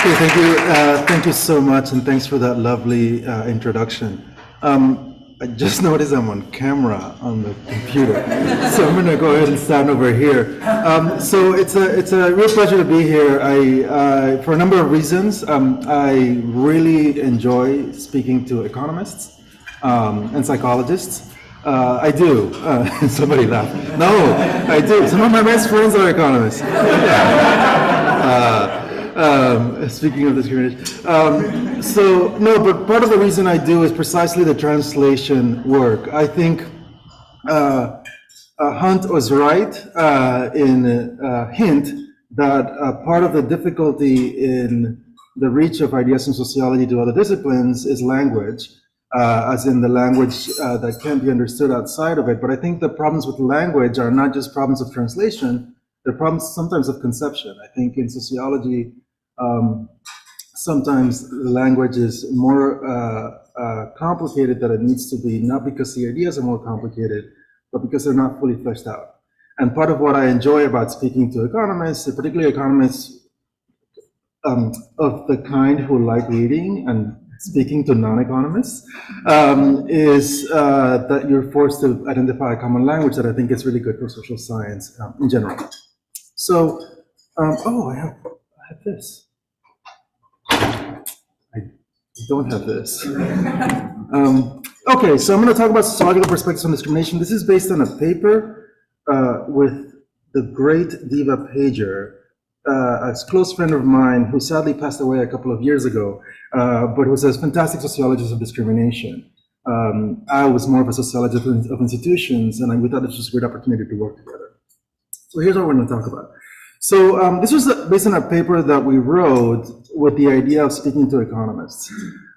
Okay, thank you so much, and thanks for that lovely introduction. I just noticed I'm on camera on the computer, so I'm going to go ahead and stand over here. So it's a real pleasure to be here. For a number of reasons, I really enjoy speaking to economists and psychologists. I do. Somebody laughed. No, I do. Some of my best friends are economists. Speaking of discrimination. But part of the reason I do is precisely the translation work. I think Hunt was right in hint that part of the difficulty in the reach of ideas in sociology to other disciplines is language, as in the language that can't be understood outside of it. But I think the problems with language are not just problems of translation, they're problems sometimes of conception. I think in sociology, sometimes the language is more complicated than it needs to be, not because the ideas are more complicated, but because they're not fully fleshed out. And part of what I enjoy about speaking to economists, particularly economists of the kind who like reading and speaking to non-economists, is that you're forced to identify a common language that I think is really good for social science in general. So, I have this. I don't have this. Okay, so I'm going to talk about sociological perspectives on discrimination. This is based on a paper with the great Diva Pager, a close friend of mine who sadly passed away a couple of years ago, but was a fantastic sociologist of discrimination. I was more of a sociologist of institutions, and we thought this was a great opportunity to work together. So here's what we're going to talk about. So this was based on a paper that we wrote with the idea of speaking to economists.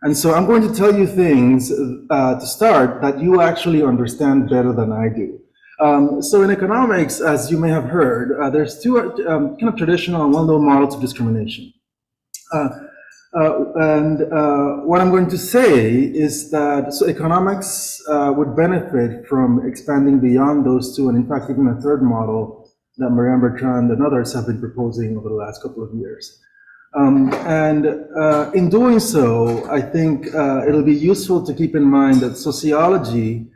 And so I'm going to tell you things to start that you actually understand better than I do. So in economics, as you may have heard, there's two kind of traditional and well-known models of discrimination. What I'm going to say is that economics would benefit from expanding beyond those two, and in fact, even a third model that Marianne Bertrand and others have been proposing over the last couple of years. In doing so, I think it'll be useful to keep in mind that sociology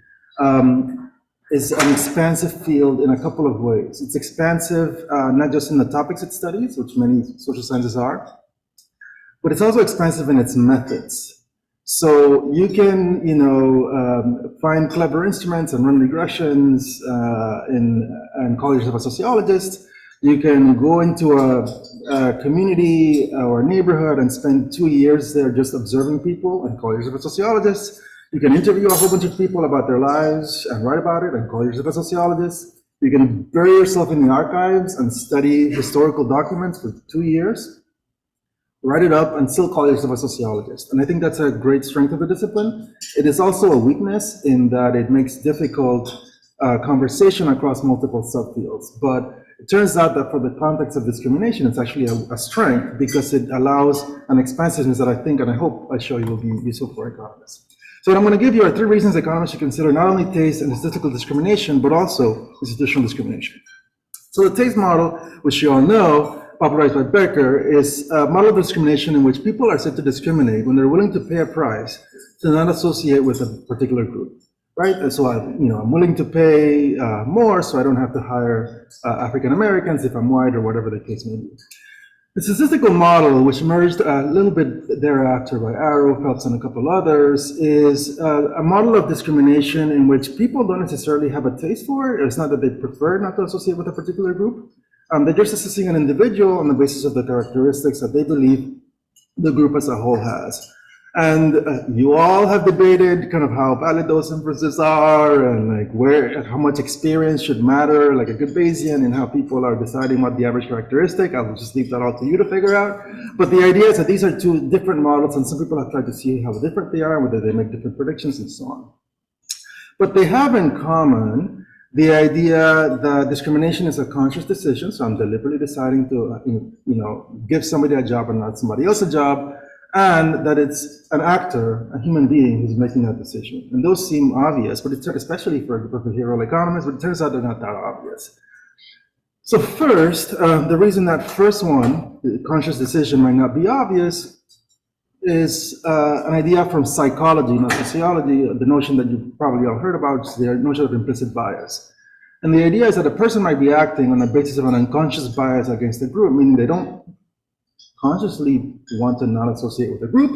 is an expansive field in a couple of ways. It's expansive not just in the topics it studies, which many social sciences are, but it's also expansive in its methods. So you can, find clever instruments and run regressions and call yourself a sociologist. You can go into a community or a neighborhood and spend 2 years there just observing people and call yourself a sociologist. You can interview a whole bunch of people about their lives and write about it and call yourself a sociologist. You can bury yourself in the archives and study historical documents for 2 years. Write it up and still call yourself a sociologist. And I think that's a great strength of the discipline. It is also a weakness in that it makes difficult conversation across multiple subfields. But it turns out that for the context of discrimination, it's actually a strength because it allows an expansiveness that I think, and I hope I show you, will be useful for economists. So what I'm going to give you are 3 reasons economists should consider not only taste and statistical discrimination, but also institutional discrimination. So the taste model, which you all know, popularized by Becker, is a model of discrimination in which people are said to discriminate when they're willing to pay a price to not associate with a particular group, right? And so I'm willing to pay more so I don't have to hire African Americans if I'm white or whatever the case may be. The statistical model, which emerged a little bit thereafter by Arrow, Phelps, and a couple others, is a model of discrimination in which people don't necessarily have a taste for it. It's not that they prefer not to associate with a particular group. They're just assessing an individual on the basis of the characteristics that they believe the group as a whole has. And you all have debated kind of how valid those inferences are and how much experience should matter, like a good Bayesian, and how people are deciding what the average characteristic. I'll just leave that all to you to figure out. But the idea is that these are 2 different models, and some people have tried to see how different they are, whether they make different predictions and so on. But they have in common the idea that discrimination is a conscious decision, so I'm deliberately deciding to, give somebody a job and not somebody else a job, and that it's an actor, a human being, who's making that decision. And those seem obvious, but especially for a group of behavioral economists, but it turns out they're not that obvious. So first, the reason that first one, the conscious decision, might not be obvious is an idea from psychology, not sociology, the notion that you probably all heard about, is the notion of implicit bias. And the idea is that a person might be acting on the basis of an unconscious bias against a group, meaning they don't consciously want to not associate with a group,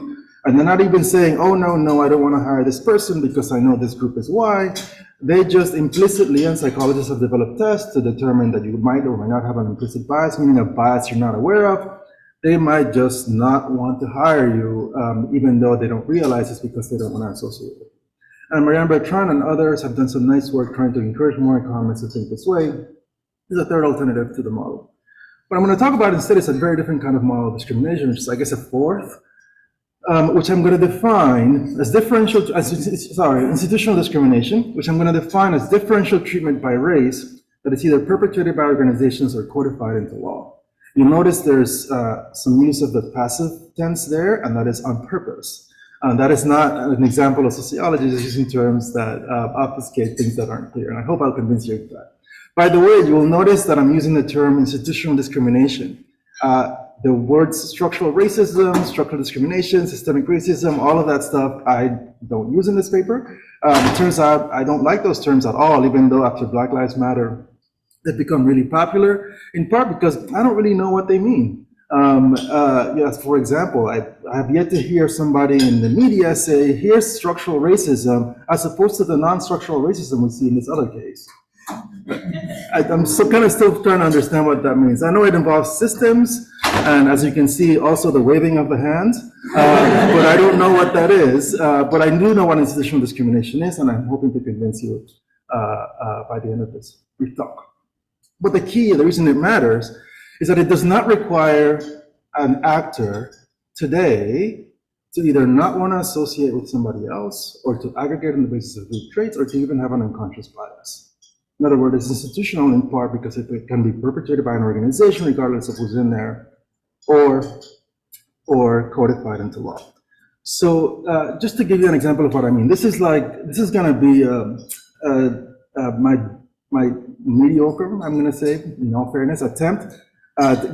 and they're not even saying, oh, no, I don't want to hire this person because I know this group is Y. They just implicitly, and psychologists have developed tests to determine that you might or might not have an implicit bias, meaning a bias you're not aware of. They might just not want to hire you, even though they don't realize it's because they don't want to associate with you. And Marianne Bertrand and others have done some nice work trying to encourage more economists to think this way. Is a third alternative to the model. What I'm going to talk about instead is a very different kind of model of discrimination, which is, I guess, a fourth, which I'm going to define as institutional discrimination, which I'm going to define as differential treatment by race that is either perpetrated by organizations or codified into law. You'll notice there's some use of the passive tense there, and that is on purpose. That is not an example of sociology, just using terms that obfuscate things that aren't clear, and I hope I'll convince you of that. By the way, you will notice that I'm using the term institutional discrimination. The words structural racism, structural discrimination, systemic racism, all of that stuff I don't use in this paper. It turns out I don't like those terms at all, even though after Black Lives Matter, they've become really popular, in part because I don't really know what they mean. Yes, for example, I have yet to hear somebody in the media say, here's structural racism, as opposed to the non-structural racism we see in this other case. I'm still trying to understand what that means. I know it involves systems, and as you can see, also the waving of the hands, but I don't know what that is. But I do know what institutional discrimination is, and I'm hoping to convince you by the end of this brief talk. But the reason it matters, is that it does not require an actor today to either not want to associate with somebody else, or to aggregate on the basis of group traits, or to even have an unconscious bias. In other words, it's institutional in part because it can be perpetrated by an organization, regardless of who's in there, or codified into law. So just to give you an example of what I mean, this is going to be my mediocre, I'm going to say, in all fairness, attempt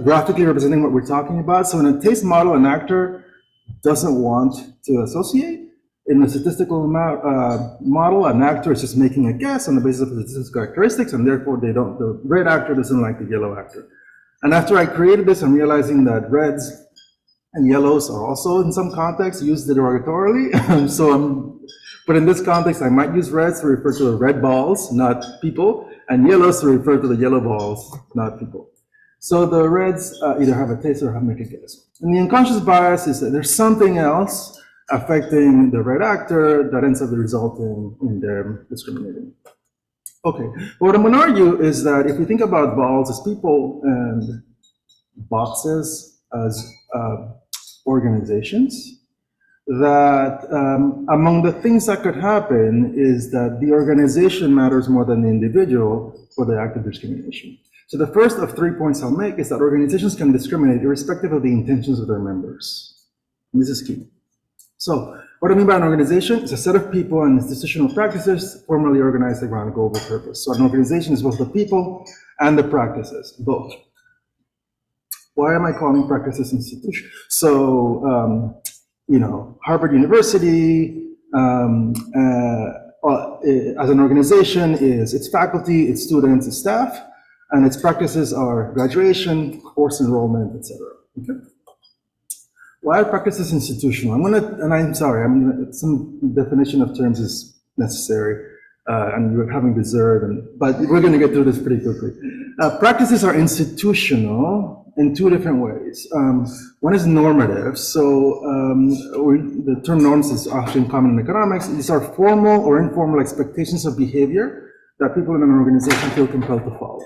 graphically representing what we're talking about. So in a taste model, an actor doesn't want to associate. In a statistical model, an actor is just making a guess on the basis of statistical characteristics, and therefore the red actor doesn't like the yellow actor. And after I created this, I'm realizing that reds and yellows are also in some contexts used derogatorily. But in this context, I might use reds to refer to the red balls, not people, and yellows to refer to the yellow balls, not people. So the reds either have a taste or make a guess. And the unconscious bias is that there's something else affecting the red actor that ends up resulting in them discriminating. Okay, what I'm going to argue is that if we think about balls as people and boxes as organizations, that among the things that could happen is that the organization matters more than the individual for the act of discrimination. So the first of 3 points I'll make is that organizations can discriminate irrespective of the intentions of their members. And this is key. So what I mean by an organization is a set of people and institutional practices formally organized around a global purpose. So an organization is both the people and the practices, both. Why am I calling practices institutions? So, Harvard University, as an organization, is its faculty, its students, its staff, and its practices are graduation, course enrollment, etc. Okay? Why are practices institutional? Some definition of terms is necessary, and you're having dessert, but we're going to get through this pretty quickly. Practices are institutional in two different ways. One is normative. So the term norms is often common in economics. These are formal or informal expectations of behavior that people in an organization feel compelled to follow.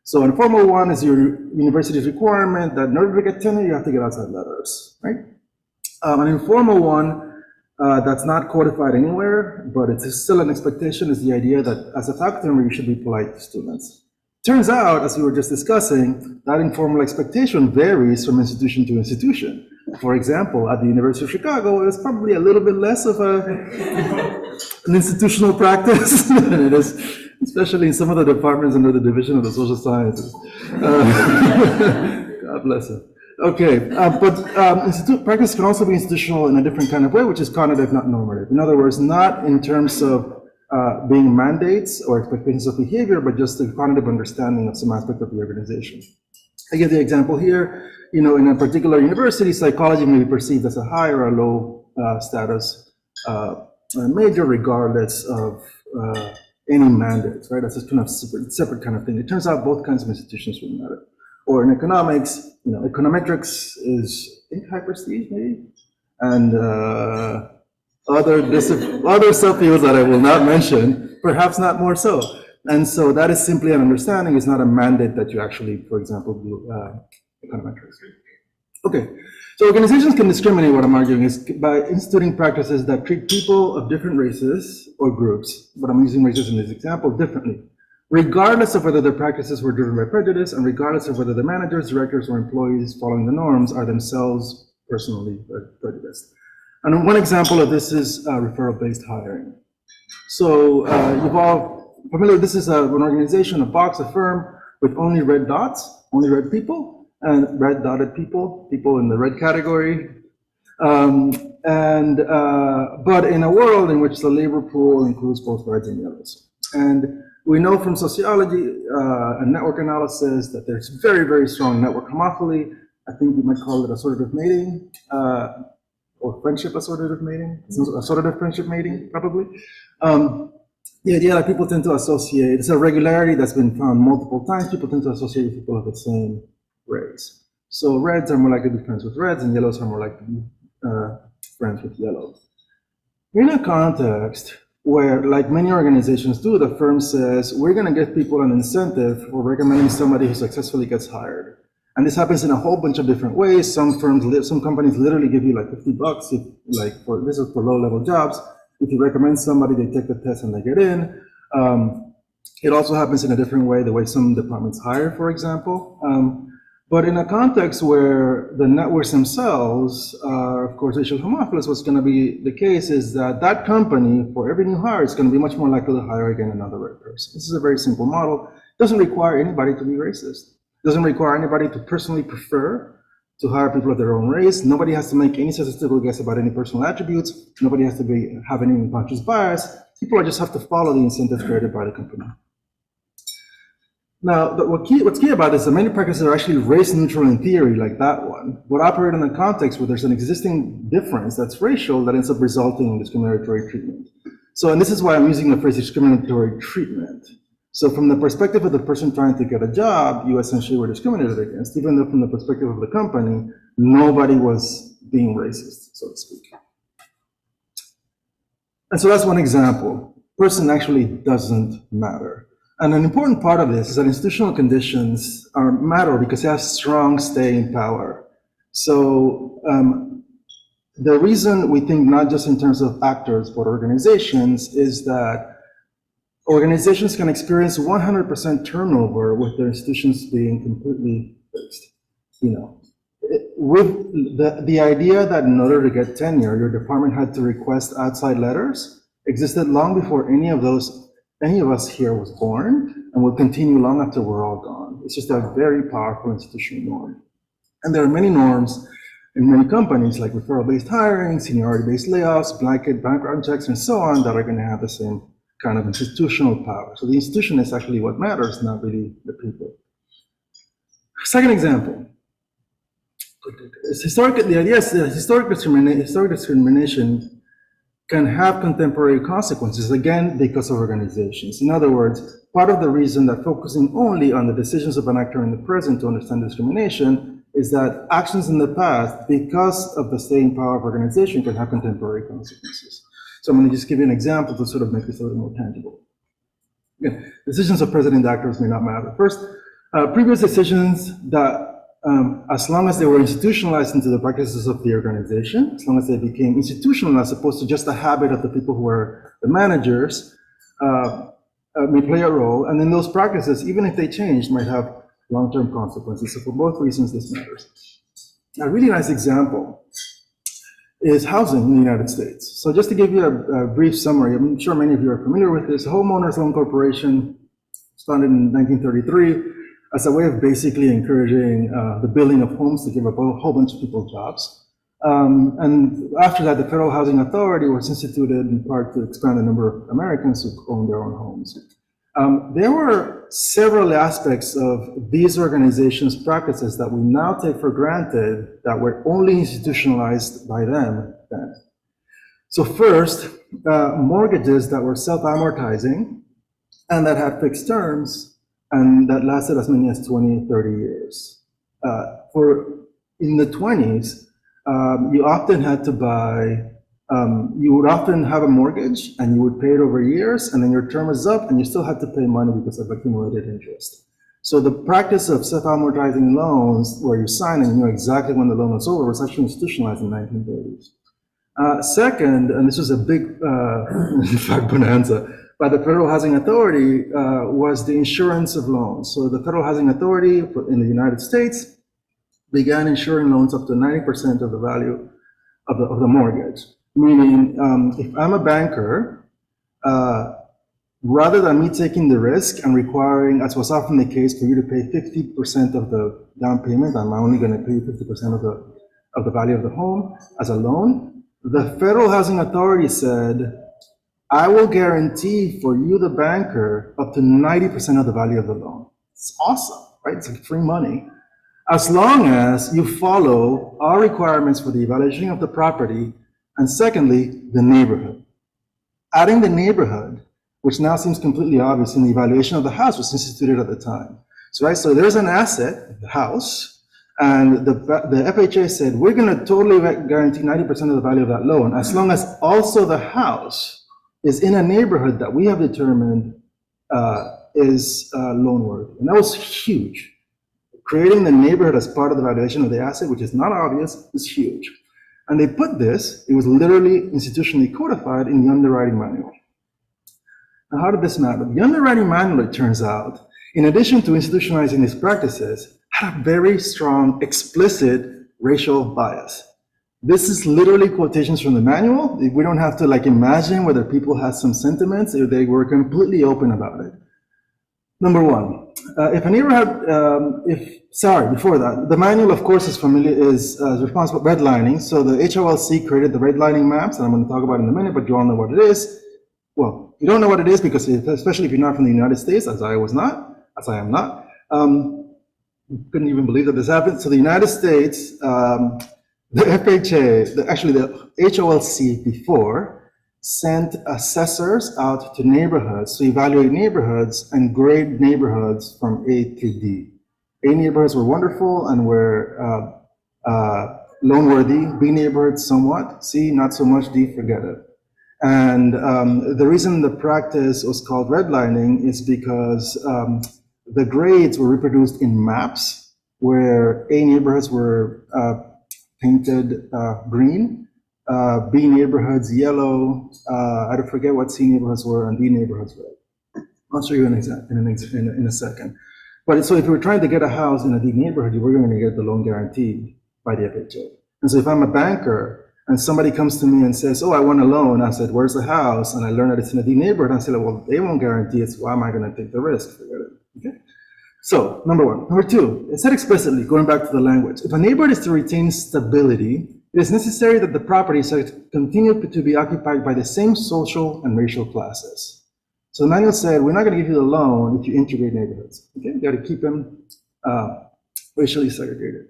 So an informal one is your university's requirement that in order to get tenure, you have to get outside letters, right? An informal one that's not codified anywhere, but it's still an expectation, is the idea that as a faculty member, you should be polite to students. Turns out, as we were just discussing, that informal expectation varies from institution to institution. For example, at the University of Chicago, it was probably a little bit less of an institutional practice than it is especially in some of the departments under the Division of the Social Sciences. God bless them. Okay, but practice can also be institutional in a different kind of way, which is cognitive, not normative. In other words, not in terms of being mandates or expectations of behavior, but just a cognitive understanding of some aspect of the organization. I give the example here, in a particular university, psychology may be perceived as a high or a low status major regardless of any mandates, right? That's a kind of separate kind of thing. It turns out both kinds of institutions would matter. Or in economics, econometrics is high prestige maybe, and other subfields that I will not mention, perhaps not more so. And so that is simply an understanding. It's not a mandate that you actually, for example, do econometrics. Okay, so organizations can discriminate, what I'm arguing, is by instituting practices that treat people of different races or groups, but I'm using races in this example, differently, regardless of whether their practices were driven by prejudice and regardless of whether the managers, directors, or employees following the norms are themselves personally prejudiced. And one example of this is referral-based hiring. So you've all familiar, this is an organization, a box, a firm with only red dots, only red people, and red dotted people in the red category. But in a world in which the labor pool includes both reds and yellows. And we know from sociology and network analysis that there's very, very strong network homophily. I think you might call it assortative mating, or friendship assortative mating, assortative friendship mating, probably. The idea that people tend to associate, it's a regularity that's been found multiple times, people tend to associate with people of the same race. So reds are more likely to be friends with reds and yellows are more likely to be friends with yellows. In a context where, like many organizations do, the firm says, we're gonna give people an incentive for recommending somebody who successfully gets hired. And this happens in a whole bunch of different ways. Some companies literally give you like $50 if, this is for low-level jobs. If you recommend somebody, they take the test and they get in. It also happens in a different way, the way some departments hire, for example. But in a context where the networks themselves are, of course, racial homophilous, what's going to be the case is that that company, for every new hire, is going to be much more likely to hire again another red person. This is a very simple model. It doesn't require anybody to be racist. It doesn't require anybody to personally prefer to hire people of their own race. Nobody has to make any statistical guess about any personal attributes. Nobody has to have any unconscious bias. People just have to follow the incentives created by the company. Now, what's key about this is that many practices are actually race neutral in theory, like that one, but operate in a context where there's an existing difference that's racial that ends up resulting in discriminatory treatment. So, and this is why I'm using the phrase discriminatory treatment. So from the perspective of the person trying to get a job, you essentially were discriminated against, even though from the perspective of the company, nobody was being racist, so to speak. And so that's one example. Person actually doesn't matter. And an important part of this is that institutional conditions matter because they have strong staying power. So the reason we think not just in terms of actors, but organizations is that organizations can experience 100% turnover with their institutions being completely fixed. With the idea that in order to get tenure, your department had to request outside letters existed long before any of us here was born, and will continue long after we're all gone. It's just a very powerful institutional norm. And there are many norms in many companies, like referral-based hiring, seniority-based layoffs, blanket background checks, and so on, that are going to have the same kind of institutional power. So the institution is actually what matters, not really the people. Second example. The idea is that historic discrimination can have contemporary consequences, again, because of organizations. In other words, part of the reason that focusing only on the decisions of an actor in the present to understand discrimination is that actions in the past, because of the staying power of organization, can have contemporary consequences. So I'm going to just give you an example to sort of make this a little more tangible. Again, decisions of present actors may not matter. First, previous decisions that as long as they were institutionalized into the practices of the organization, as long as they became institutional as opposed to just a habit of the people who were the managers, may play a role. And then those practices, even if they changed, might have long-term consequences. So for both reasons, this matters. A really nice example is housing in the United States. So just to give you a brief summary, I'm sure many of you are familiar with this. Homeowners Loan Corporation was founded in 1933 as a way of basically encouraging the building of homes to give a whole bunch of people jobs. And after that, the Federal Housing Authority was instituted in part to expand the number of Americans who own their own homes. There were several aspects of these organizations' practices that we now take for granted that were only institutionalized by them then. So first, mortgages that were self-amortizing and that had fixed terms and that lasted as many as 20, 30 years. In the 20s, you often had to buy you would often have a mortgage and you would pay it over years, and then your term is up and you still had to pay money because of accumulated interest. So the practice of self-amortizing loans where you sign and you know exactly when the loan was over was actually institutionalized in the 1930s. Second, and this was a big in fact bonanza by the Federal Housing Authority, was the insurance of loans. So the Federal Housing Authority in the United States began insuring loans up to 90% of the value of the mortgage. Meaning, if I'm a banker, rather than me taking the risk and requiring, as was often the case, for you to pay 50% of the down payment, I'm only going to pay 50% of the value of the home as a loan, the Federal Housing Authority said, I will guarantee for you, the banker, up to 90% of the value of the loan. It's awesome, right? It's like free money. As long as you follow our requirements for the evaluation of the property, and secondly, the neighborhood. Adding the neighborhood, which now seems completely obvious in the evaluation of the house, was instituted at the time. So there's an asset, the house, and the FHA said, we're going to totally guarantee 90% of the value of that loan, as long as also the house is in a neighborhood that we have determined is loan worthy. And that was huge. Creating the neighborhood as part of the valuation of the asset, which is not obvious, is huge. And they put this, it was literally institutionally codified in the Underwriting Manual. Now, how did this matter? The Underwriting Manual, it turns out, in addition to institutionalizing these practices, had a very strong, explicit racial bias. This is literally quotations from the manual. We don't have to imagine whether people had some sentiments, or they were completely open about it. Number one, if a neighborhood, before that, the manual, of course, is responsible for redlining. So the HOLC created the Redlining Maps, and I'm going to talk about it in a minute, but you all know what it is. Well, you don't know what it is because, especially if you're not from the United States, as I am not, couldn't even believe that this happened. So the United States, the FHA, the HOLC before, sent assessors out to neighborhoods to evaluate neighborhoods and grade neighborhoods from A to D. A neighborhoods were wonderful and were loan worthy. B neighborhoods somewhat. C not so much. D forget it. And the reason the practice was called redlining is because the grades were reproduced in maps where A neighborhoods were painted green, B neighborhoods yellow, I don't forget what C neighborhoods were, and D neighborhoods red. I'll show you in a second. But so if you were trying to get a house in a D neighborhood, you were going to get the loan guaranteed by the FHA. And so if I'm a banker and somebody comes to me and says, oh, I want a loan, I said, where's the house? And I learn that it's in a D neighborhood. I said, well, they won't guarantee it, so why am I going to take the risk? Forget it. Okay. So number one. Number two, it said explicitly, going back to the language, if a neighborhood is to retain stability, it is necessary that the property continue to be occupied by the same social and racial classes. So the manual said, we're not going to give you the loan if you integrate neighborhoods. Okay, you got to keep them racially segregated.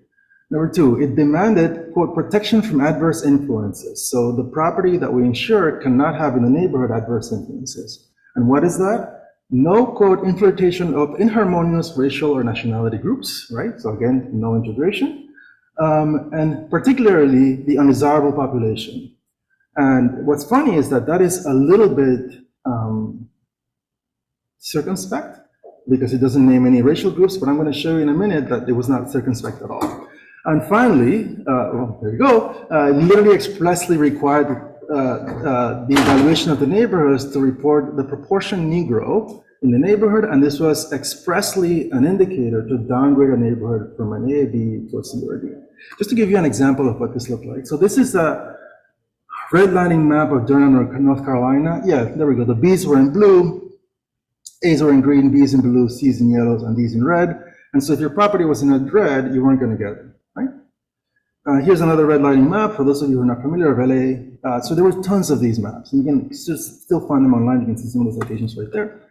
Number two, it demanded, quote, protection from adverse influences. So the property that we insure cannot have in the neighborhood adverse influences. And what is that? No, quote, infiltration of inharmonious racial or nationality groups, right? So again, no integration. And particularly the undesirable population. And what's funny is that is a little bit circumspect because it doesn't name any racial groups, but I'm going to show you in a minute that it was not circumspect at all. And finally, there you go, literally expressly required the evaluation of the neighborhoods to report the proportion Negro in the neighborhood, and this was expressly an indicator to downgrade a neighborhood from an A, B to a C or a D. Just to give you an example of what this looked like. So this is Redlining map of Durham, North Carolina. Yeah, there we go. The B's were in blue, A's were in green, B's in blue, C's in yellows, and D's in red. And so if your property was in a red, you weren't going to get it, right? Here's another redlining map for those of you who are not familiar with LA. So there were tons of these maps. You can still find them online. You can see some of the citations right there.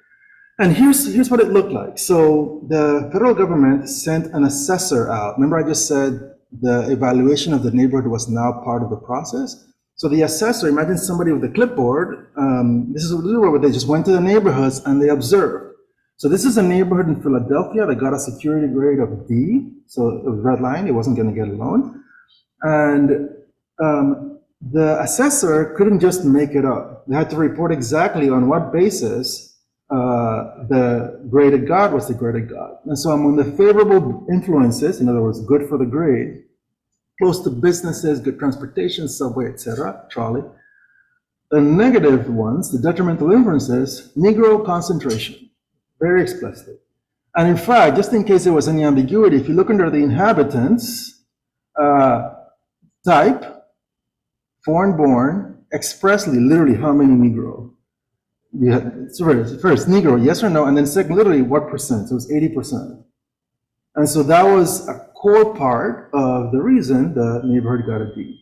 And here's what it looked like. So the federal government sent an assessor out. Remember I just said the evaluation of the neighborhood was now part of the process? So the assessor, imagine somebody with a clipboard. This is what they just went to the neighborhoods and they observed. So this is a neighborhood in Philadelphia that got a security grade of D. So it was red line, it wasn't gonna get a loan. And the assessor couldn't just make it up. They had to report exactly on what basis the grade it got was the grade it got. And so among the favorable influences, in other words, good for the grade, close to businesses, good transportation, subway, etc., trolley. The negative ones, the detrimental influences, Negro concentration, very explicit. And in fact, just in case there was any ambiguity, if you look under the inhabitants, type, foreign born, expressly, literally how many Negro? Yeah, first, Negro, yes or no, and then second, literally what percent? So it was 80%. And so that was a core part of the reason the neighborhood got a D.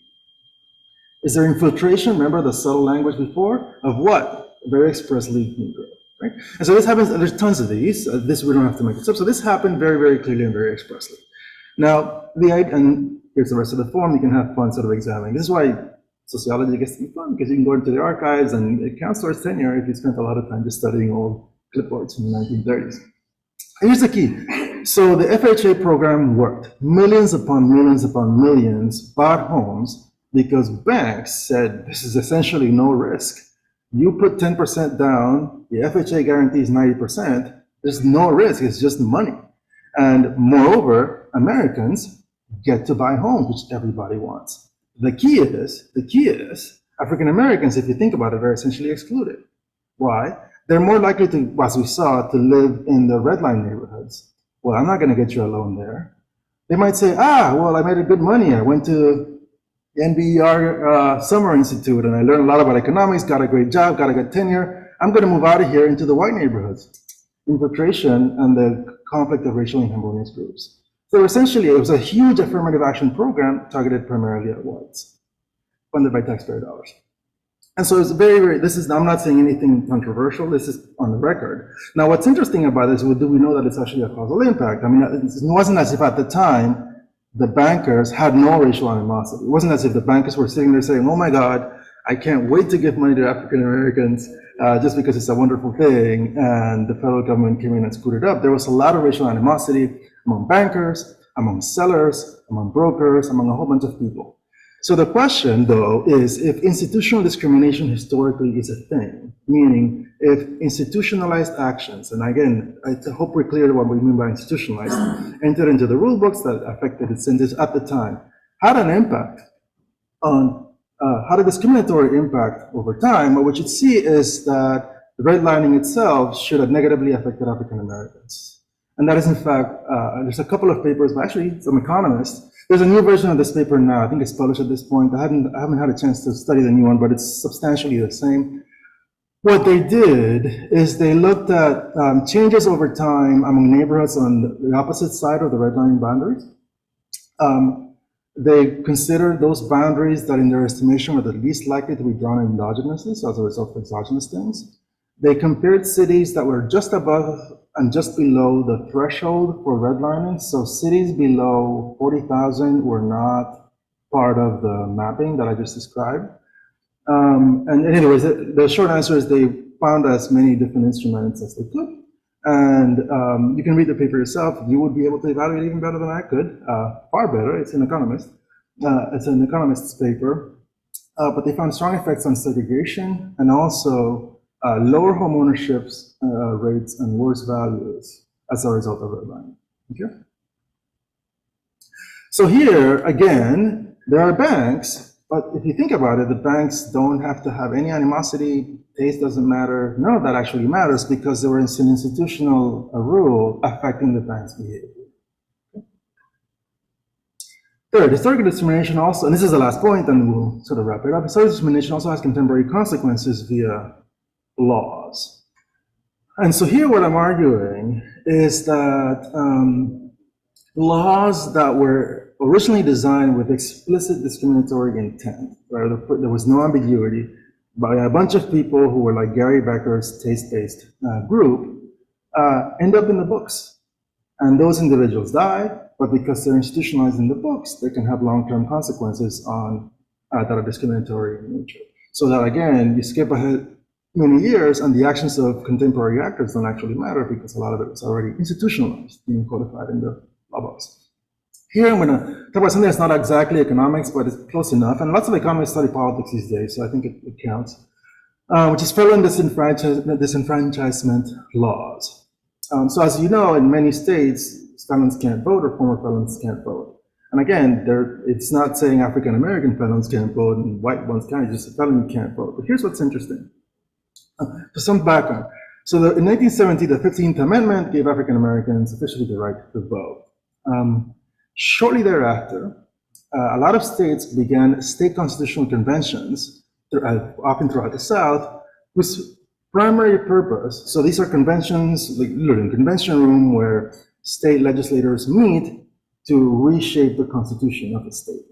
Is there infiltration? Remember the subtle language before? Of what? Very expressly Negro, right? And so this happens, and there's tons of these. This we don't have to make it up. So this happened very, very clearly and very expressly. Now, and here's the rest of the form. You can have fun sort of examining. This is why sociology gets to be fun, because you can go into the archives and it counts towards tenure if you spent a lot of time just studying old clipboards from the 1930s. Here's the key. So the FHA program worked. Millions upon millions bought homes because banks said this is essentially no risk. You put 10% down, the FHA guarantees 90%, there's no risk, it's just money. And moreover, Americans get to buy homes, which everybody wants. The key is, African Americans, if you think about it, are essentially excluded. Why? They're more likely to, as we saw, to live in the red line neighborhoods. Well, I'm not going to get you a loan there. They might say, well, I made a good money. I went to the NBER Summer Institute and I learned a lot about economics, got a great job, got a good tenure. I'm going to move out of here into the white neighborhoods. Infiltration and the conflict of racially inhomogeneous groups. So essentially, it was a huge affirmative action program targeted primarily at whites, funded by taxpayer dollars. And so it's I'm not saying anything controversial, this is on the record. Now, what's interesting about this, do we know that it's actually a causal impact? I mean, it wasn't as if at the time, the bankers had no racial animosity. It wasn't as if the bankers were sitting there saying, oh my God, I can't wait to give money to African Americans just because it's a wonderful thing, and the federal government came in and screwed it up. There was a lot of racial animosity among bankers, among sellers, among brokers, among a whole bunch of people. So the question, though, is if institutional discrimination historically is a thing, meaning if institutionalized actions, and again, I hope we're clear what we mean by institutionalized, entered into the rule books that affected its sentence at the time, had an impact on, had a discriminatory impact over time, what we should see is that the redlining itself should have negatively affected African Americans. And that is, in fact, there's a couple of papers, but actually some economists. There's a new version of this paper now. I think it's published at this point. I haven't had a chance to study the new one, but it's substantially the same. What they did is they looked at changes over time among neighborhoods on the opposite side of the redlining boundaries. They considered those boundaries that in their estimation were the least likely to be drawn endogenously, so as a result of exogenous things. They compared cities that were just above and just below the threshold for redlining. So cities below 40,000 were not part of the mapping that I just described. And anyways, the short answer is they found as many different instruments as they could. And you can read the paper yourself. You would be able to evaluate even better than I could, far better. It's an economist. It's an economist's paper. But they found strong effects on segregation and also lower home ownership rates and worse values as a result of redlining. Okay? So here, again, there are banks, but if you think about it, the banks don't have to have any animosity, taste doesn't matter, none of that actually matters because there was an institutional rule affecting the bank's behavior. Okay? Third, historical discrimination also, and this is the last point, and we'll sort of wrap it up. Historical discrimination also has contemporary consequences via laws. And so here what I'm arguing is that laws that were originally designed with explicit discriminatory intent, where there was no ambiguity, by a bunch of people who were like Gary Becker's taste-based group, end up in the books. And those individuals die, but because they're institutionalized in the books, they can have long-term consequences on that are discriminatory in nature. So that again, you skip ahead many years and the actions of contemporary actors don't actually matter because a lot of it is already institutionalized, being codified in the law books. Here I'm gonna talk about something that's not exactly economics, but it's close enough. And lots of economists study politics these days, so I think it counts, which is felon disenfranchisement laws. So as you know, in many states, felons can't vote or former felons can't vote. And again, it's not saying African-American felons can't vote and white ones can't, it's just a felon can't vote. But here's what's interesting. For some background. So in 1970, the 15th Amendment gave African-Americans officially the right to vote. Shortly thereafter, a lot of states began state constitutional conventions, often throughout the South, whose primary purpose, so these are conventions, like literally in convention room where state legislators meet to reshape the constitution of the state.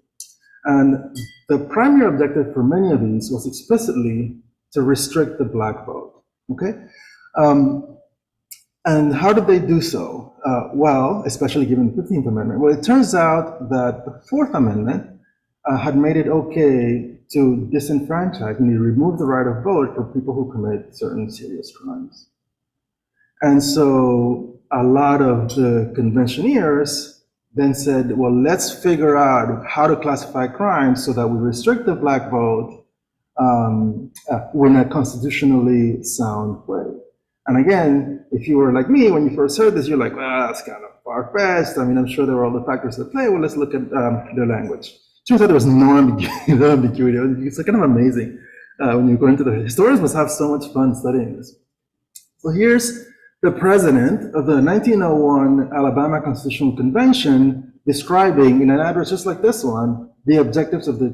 And the primary objective for many of these was explicitly to restrict the black vote, okay? And how did they do so? Well, especially given the 15th Amendment. Well, it turns out that the 4th Amendment had made it okay to disenfranchise, and remove the right of vote for people who commit certain serious crimes. And so a lot of the conventioneers then said, well, let's figure out how to classify crimes so that we restrict the black vote in a constitutionally sound way. And again, if you were like me, when you first heard this, you're like, well, that's kind of far-fetched. I mean, I'm sure there were all the factors at play. Well, let's look at their language. Turns out there was no ambiguity. It's kind of amazing when you go into the historians must have so much fun studying this. So here's the president of the 1901 Alabama Constitutional Convention describing in an address just like this one, the objectives of the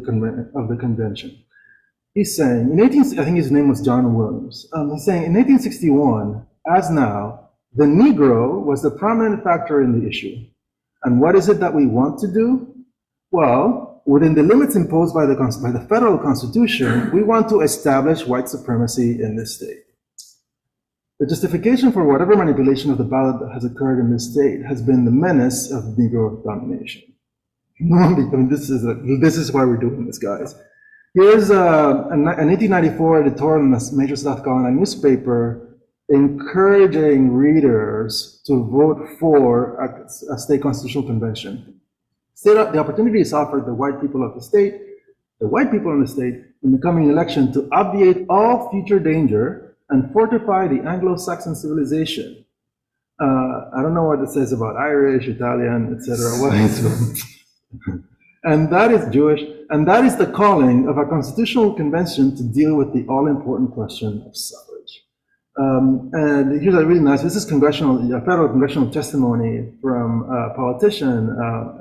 convention. He's saying, I think his name was John Williams. He's saying in 1861, as now, the Negro was the prominent factor in the issue. And what is it that we want to do? Well, within the limits imposed by the federal constitution, we want to establish white supremacy in this state. The justification for whatever manipulation of the ballot that has occurred in this state has been the menace of Negro domination. I mean, this is why we're doing this, guys. Here's an 1894 editorial in a major South Carolina newspaper encouraging readers to vote for a state constitutional convention. The opportunity is offered the white people of the state, in the coming election to obviate all future danger and fortify the Anglo-Saxon civilization. I don't know what it says about Irish, Italian, etc. And that is Jewish, and that is the calling of a constitutional convention to deal with the all-important question of suffrage. And here's a really nice, this is federal congressional testimony from a politician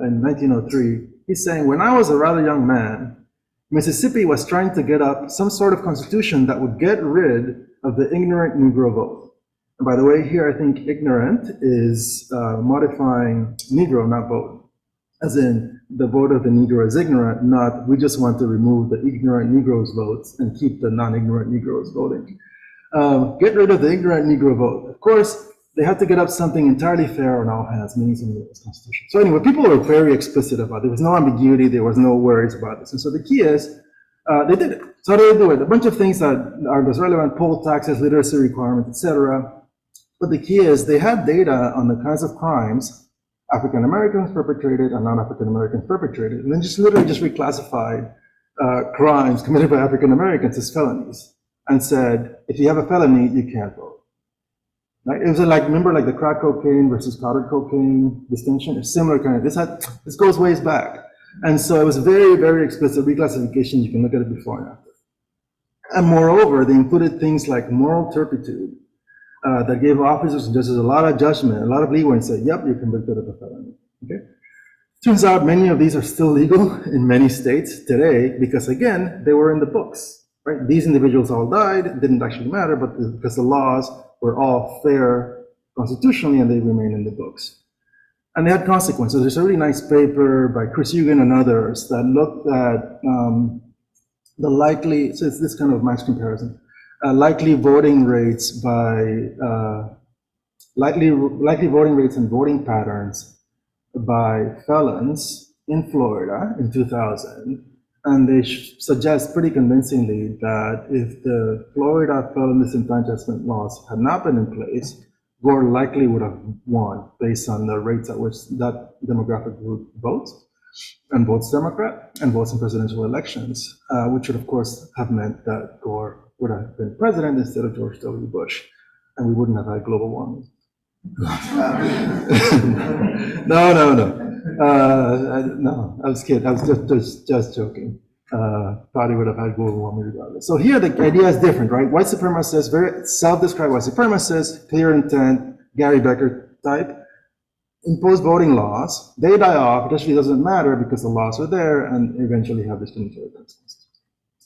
in 1903. He's saying, when I was a rather young man, Mississippi was trying to get up some sort of constitution that would get rid of the ignorant Negro vote. And by the way, here I think ignorant is modifying Negro, not vote. As in, the vote of the Negro is ignorant, not we just want to remove the ignorant Negroes' votes and keep the non-ignorant Negroes voting. Get rid of the ignorant Negro vote. Of course, they had to get up something entirely fair on all hands, meaning something that was constitutional. So anyway, people were very explicit about it. There was no ambiguity, there was no worries about this. And so the key is, they did it. So how do they do it? A bunch of things that are relevant, poll taxes, literacy requirements, etc. But the key is they had data on the kinds of crimes African Americans perpetrated and non-African Americans perpetrated, and then just literally just reclassified crimes committed by African Americans as felonies, and said, if you have a felony, you can't vote. Right? It was like, remember like the crack cocaine versus powdered cocaine distinction? It's similar kind of, this goes ways back. And so it was very, very explicit reclassification. You can look at it before and after. And moreover, they included things like moral turpitude, that gave officers and judges a lot of judgment, a lot of leeway, and said, yep, you're convicted of a felony, okay? Turns out many of these are still legal in many states today because, again, they were in the books, right? These individuals all died, it didn't actually matter, but because the laws were all fair constitutionally and they remain in the books. And they had consequences. There's a really nice paper by Chris Eugen and others that looked at the likely, so it's this kind of match comparison, likely voting rates by, likely voting rates and voting patterns by felons in Florida in 2000, and they suggest pretty convincingly that if the Florida felon disenfranchisement laws had not been in place, Gore likely would have won based on the rates at which that demographic group votes, and votes Democrat, and votes in presidential elections, which would of course have meant that Gore would have been president instead of George W. Bush, and we wouldn't have had global warming. No, I was kidding. I was just joking. Probably would have had global warming regardless. So here the idea is different, right? White supremacists, very self-described white supremacists, clear intent, Gary Becker type, impose voting laws. They die off. It actually doesn't matter because the laws are there and eventually have discriminatory consequences.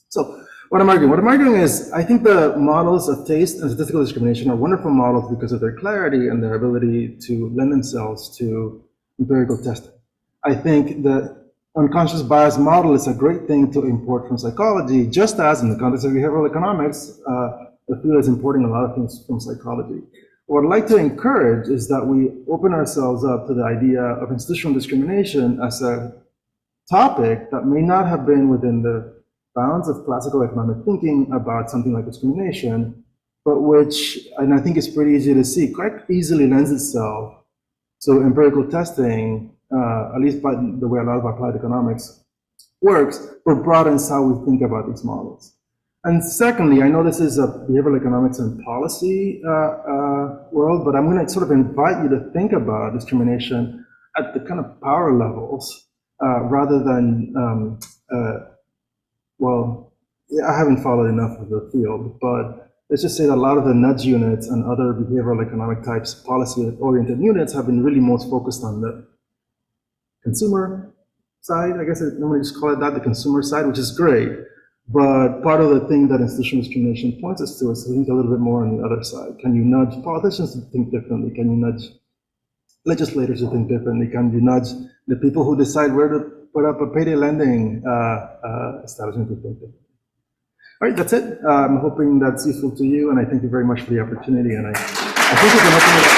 So what I'm arguing? What I'm arguing is I think the models of taste and statistical discrimination are wonderful models because of their clarity and their ability to lend themselves to empirical testing. I think the unconscious bias model is a great thing to import from psychology, just as in the context of behavioral economics, the field is importing a lot of things from psychology. What I'd like to encourage is that we open ourselves up to the idea of institutional discrimination as a topic that may not have been within the bounds of classical economic thinking about something like discrimination, but which, and I think it's pretty easy to see, quite easily lends itself to empirical testing, at least by the way a lot of applied economics works, but broadens how we think about these models. And secondly, I know this is a behavioral economics and policy world, but I'm going to sort of invite you to think about discrimination at the kind of power levels rather than well, I haven't followed enough of the field, but let's just say that a lot of the nudge units and other behavioral economic types, policy-oriented units have been really most focused on the consumer side. I guess normally just call it that, the consumer side, which is great. But part of the thing that institutional discrimination points us to is to think a little bit more on the other side. Can you nudge politicians to think differently? Can you nudge legislators to think differently? Can you nudge the people who decide where to put up a payday lending establishment to think differently? All right, that's it. I'm hoping that's useful to you, and I thank you very much for the opportunity. And I think we can open it up.